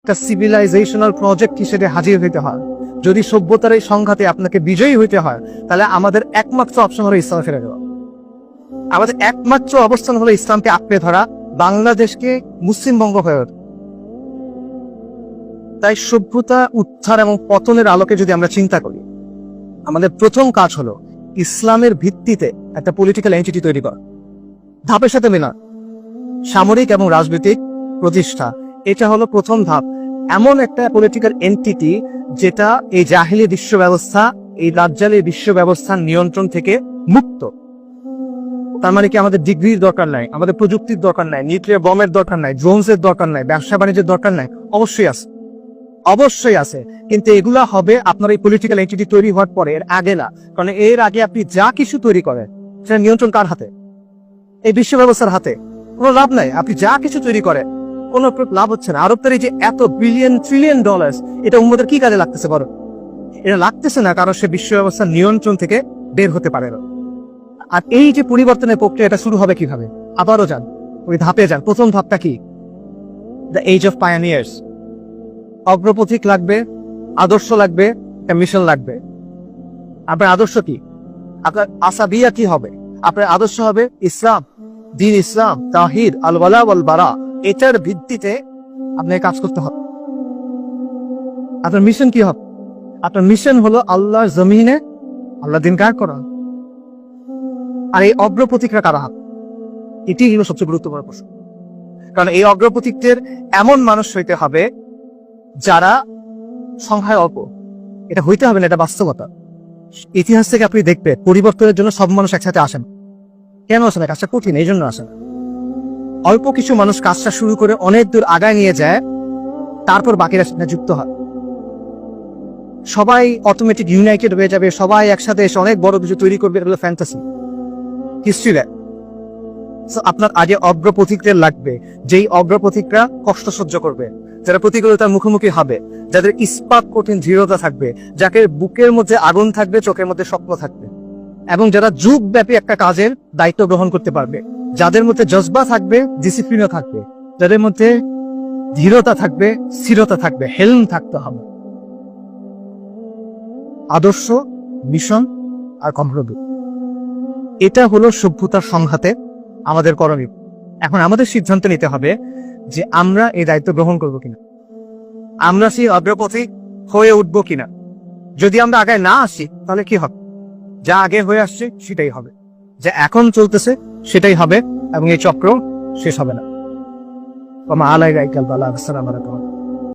একটা civilisational project হিসেবে হাজির হইতে হয়। যদি সভ্যতার এই সংঘাতে আপনাকে বিজয়ী হইতে হয়, তাহলে আমাদের একমাত্র অপশন হলো ইসলামে ফিরে যাওয়া। আমাদের একমাত্র অবস্থান হলো ইসলামকে আঁকড়ে ধরা, বাংলাদেশকে মুসলিম বঙ্গ হয়ে ওঠা। তাই সভ্যতা উত্থান এবং পতনের আলোকে যদি আমরা চিন্তা করি, আমাদের প্রথম কাজ হলো ইসলামের ভিত্তিতে একটা পলিটিক্যাল এন্টিটি তৈরি করা, ধাপের সাথে মেলা, সামরিক এবং রাজনৈতিক প্রতিষ্ঠা। এটা হলো প্রথম ধাপ। এমন একটা পলিটিক্যাল এন্টিটি যেটা এই জাহিলি বিশ্ব ব্যবস্থা, এই দাজ্জালি বিশ্ব ব্যবস্থার নিয়ন্ত্রণ থেকে মুক্ত। তার মানে কি আমাদের ডিগ্রির দরকার নাই, আমাদের প্রযুক্তির দরকার নাই, নিউক্লিয়ার বমের দরকার নাই, ড্রোনসের দরকার নাই, ব্যবসা বাণিজ্যের দরকার নাই? অবশ্যই আছে, অবশ্যই আছে। কিন্তু এগুলা হবে আপনার এই পলিটিক্যাল এন্টিটি তৈরি হওয়ার পরে, এর আগে না। কারণ এর আগে আপনি যা কিছু তৈরি করেন সেটা নিয়ন্ত্রণ কার হাতে? এই বিশ্ব ব্যবস্থার হাতে। কোনো লাভ নাই। আপনি যা কিছু তৈরি করেন কোনো লাভ হচ্ছে না। আরবদের এই যে এত বিলিয়ন ট্রিলিয়ন ডলার, এটা উম্মতের কি কাজে লাগতেছে বড়? এটা লাগতেছে না, কারণ সে বিশ্ব ব্যবস্থার নিয়ন্ত্রণ থেকে বের হতে পারে না। আর এই যে পরিবর্তনের প্রক্রিয়া, এটা শুরু হবে কিভাবে? আবারও যান, ওই ধাপে যান। প্রথম ধাপটা কি? The age of pioneers. অগ্রপথিক লাগবে, আদর্শ লাগবে, একটা মিশন লাগবে। আপনার আদর্শ কি? আপনার আসাবিয়া কি হবে? আপনার আদর্শ হবে ইসলাম, দ্বীন ইসলাম, তাওহীদ, আল ওয়ালা ওয়াল বারা। এটার ভিত্তিতে আপনাকে কাজ করতে হবে। আপনার মিশন কি হবে? আপনার মিশন হলো আল্লাহর জমিনে আল্লাহ দিন কায়েম করা। আর এই অগ্রপথিকরা কারা? এটি হলো সবচেয়ে গুরুত্বপূর্ণ প্রশ্ন। কারণ এই অগ্রপথিকদের এমন মানুষ হইতে হবে যারা সংখ্যায় অল্প। এটা হইতে হবে না, এটা বাস্তবতা। ইতিহাস থেকে আপনি দেখবেন পরিবর্তনের জন্য সব মানুষ একসাথে আসেন। কেন আসে না? কাজটা কঠিন, এই জন্য আসে না। অল্প কিছু মানুষ কাজটা শুরু করে অনেক দূর আগায় নিয়ে যায়, তারপর বাকিরা সেখানে যুক্ত হয়। সবাই অটোমেটিক ইউনাইটেড হয়ে যাবে, সবাই একসাথে এসে অনেক বড় কিছু তৈরি করবে, এগুলো ফ্যান্টাসি, হিস্ট্রি ল্যাব। আপনার আগে অগ্রপথিকদের লাগবে, যেই অগ্রপথিকরা কষ্ট সহ্য করবে, যারা প্রতিকূলতার মুখোমুখি হবে, যাদের ইস্পাত কঠিন দৃঢ়তা থাকবে, যাকে বুকের মধ্যে আগুন থাকবে, চোখের মধ্যে স্বপ্ন থাকবে, এবং যারা যুগব্যাপী একটা কাজের দায়িত্ব গ্রহণ করতে পারবে, যাদের মধ্যে জজবা থাকবে, ডিসিপ্লিনও থাকবে, যাদের মধ্যে দৃঢ়তা থাকবে, স্থিরতা থাকবে, হেলম থাকতে হবে। আদর্শ, মিশন আর কম্প্রোমিস, এটা হলো সভ্যতার সংঘাতে আমাদের করণীয়। এখন আমাদের সিদ্ধান্ত নিতে হবে যে আমরা এই দায়িত্ব গ্রহণ করব কিনা, আমরা সেই অগ্রপথিক হয়ে উঠবো কিনা। যদি আমরা আগে না আসি তাহলে কি হবে? যা আগে হয়ে আসছে সেটাই হবে, যা এখন চলতেছে সেটাই হবে, এবং এই চক্র শেষ হবে না। আসসালামু আলাইকুম।